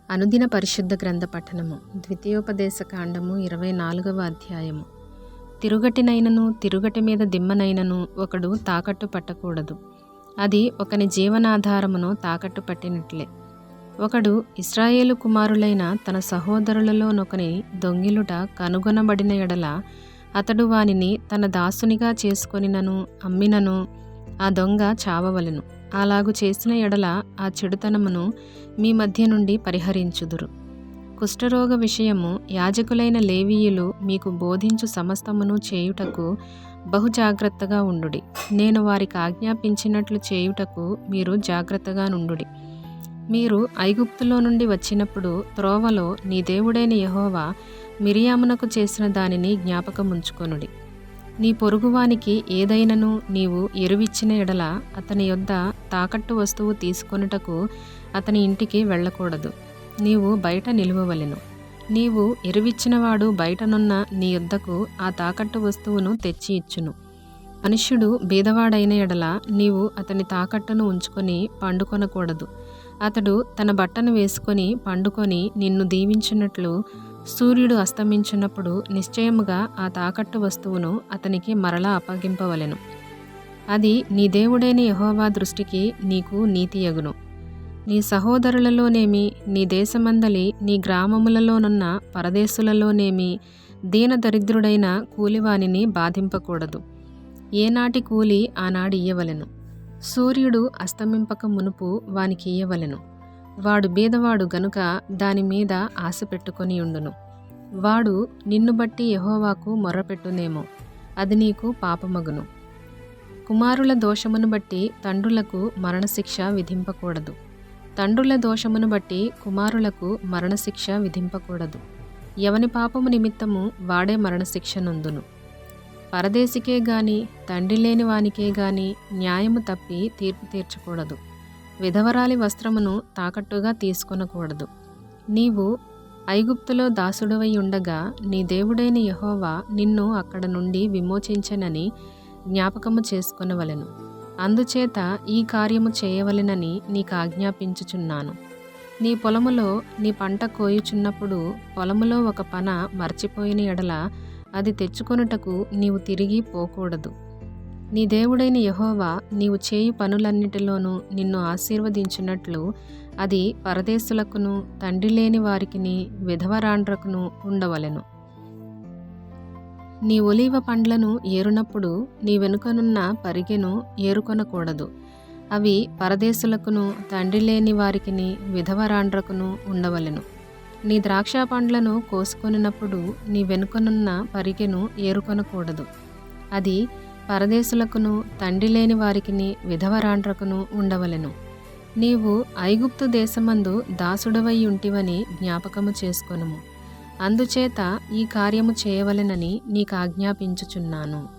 అనుదిన పరిశుద్ధ గ్రంథ పఠనము. ద్వితీయోపదేశ కాండము 24వ అధ్యాయము. తిరుగటినైనను తిరుగటి మీద దిమ్మనైనను ఒకడు తాకట్టు పట్టకూడదు. అది ఒకని జీవనాధారమును తాకట్టు పట్టినట్లే. ఒకడు ఇశ్రాయేలు కుమారులైన తన సహోదరులలోనొకని దొంగిలుట కనుగొనబడిన ఎడల అతడు వానిని తన దాసునిగా చేసుకొనినను అమ్మినను ఆ దొంగ చావవలెను. అలాగు చేసిన ఎడల ఆ చెడుతనమును మీ మధ్య నుండి పరిహరించుదురు. కుష్ఠరోగ విషయము యాజకులైన లేవీయులు మీకు బోధించు సమస్తమును చేయుటకు బహు జాగ్రత్తగా ఉండుడి. నేను వారికి ఆజ్ఞాపించినట్లు చేయుటకు మీరు జాగ్రత్తగా నుండుడి. మీరు ఐగుప్తులో నుండి వచ్చినప్పుడు త్రోవలో నీ దేవుడైన యెహోవా మిరియామునకు చేసిన దానిని జ్ఞాపకముంచుకొనుడి. నీ పొరుగువానికి ఏదైనను నీవు ఎరువిచ్చిన ఎడల అతని యొద్ద తాకట్టు వస్తువు తీసుకొనుటకు అతని ఇంటికి వెళ్ళకూడదు. నీవు బయట నిలువవలెను. నీవు ఎరువిచ్చినవాడు బయటనున్న నీ యొద్దకు ఆ తాకట్టు వస్తువును తెచ్చి ఇచ్చును. మనుష్యుడు బీదవాడైన ఎడల నీవు అతని తాకట్టును ఉంచుకొని పండుకొనకూడదు. అతడు తన బట్టను వేసుకొని పండుకొని నిన్ను దీవించినట్లు సూర్యుడు అస్తమించినప్పుడు నిశ్చయముగా ఆ తాకట్టు వస్తువును అతనికి మరలా అప్పగింపవలెను. అది నీ దేవుడైన యెహోవా దృష్టికి నీకు నీతియగును. నీ సహోదరులలోనేమి నీ దేశమందలి నీ గ్రామములలోనున్న పరదేశులలోనేమి దీనదరిద్రుడైన కూలివానిని బాధింపకూడదు. ఏనాటి కూలి ఆనాడు ఇయ్యవలెను. సూర్యుడు అస్తమింపక మునుపు వానికి ఇయ్యవలెను. వాడు బీదవాడు గనుక దాని మీద ఆశ పెట్టుకొని ఉండును. వాడు నిన్ను బట్టి యెహోవాకు మొర్రపెట్టునేమో, అది నీకు పాపమగును. కుమారుల దోషమును బట్టి తండ్రులకు మరణశిక్ష విధింపకూడదు. తండ్రుల దోషమును బట్టి కుమారులకు మరణశిక్ష విధింపకూడదు. ఎవని పాపము నిమిత్తము వాడే మరణశిక్ష నొందును. పరదేశికే గాని తండ్రి లేని వానికే గాని న్యాయము తప్పి తీర్పు తీర్చకూడదు. విధవరాలి వస్త్రమును తాకట్టుగా తీసుకొనకూడదు. నీవు ఐగుప్తులో దాసుడవై ఉండగా నీ దేవుడైన యెహోవా నిన్ను అక్కడ నుండి విమోచించెనని జ్ఞాపకము చేసుకొనవలెను. అందుచేత ఈ కార్యము చేయవలెనని నీకు ఆజ్ఞాపించుచున్నాను. నీ పొలములో నీ పంట కోయుచున్నప్పుడు పొలములో ఒక పన మర్చిపోయిన ఎడల అది తెచ్చుకొనుటకు నీవు తిరిగి పోకూడదు. నీ దేవుడైన యెహోవా నీవు చేయు పనులన్నిటిలోనూ నిన్ను ఆశీర్వదించినట్లు అది పరదేశులకును తండ్రి లేని వారికిని విధవరాండ్రకును ఉండవలెను. నీ ఒలీవ పండ్లను ఏరునప్పుడు నీ వెనుకనున్న పరిగెను ఏరుకొనకూడదు. అవి పరదేశులకును తండ్రి లేని వారికిని విధవరాండ్రకును ఉండవలెను. నీ ద్రాక్ష పండ్లను కోసుకొనినప్పుడు నీ వెనుకనున్న పరిగెను ఏరుకొనకూడదు. అది పరదేశులకును తండ్రి లేని వారికిని విధవరాండ్రకును ఉండవలెను. నీవు ఐగుప్తు దేశమందు దాసుడవై ఉంటివని జ్ఞాపకము చేసుకొనుము. అందుచేత ఈ కార్యము చేయవలెనని నీకు ఆజ్ఞాపించుచున్నాను.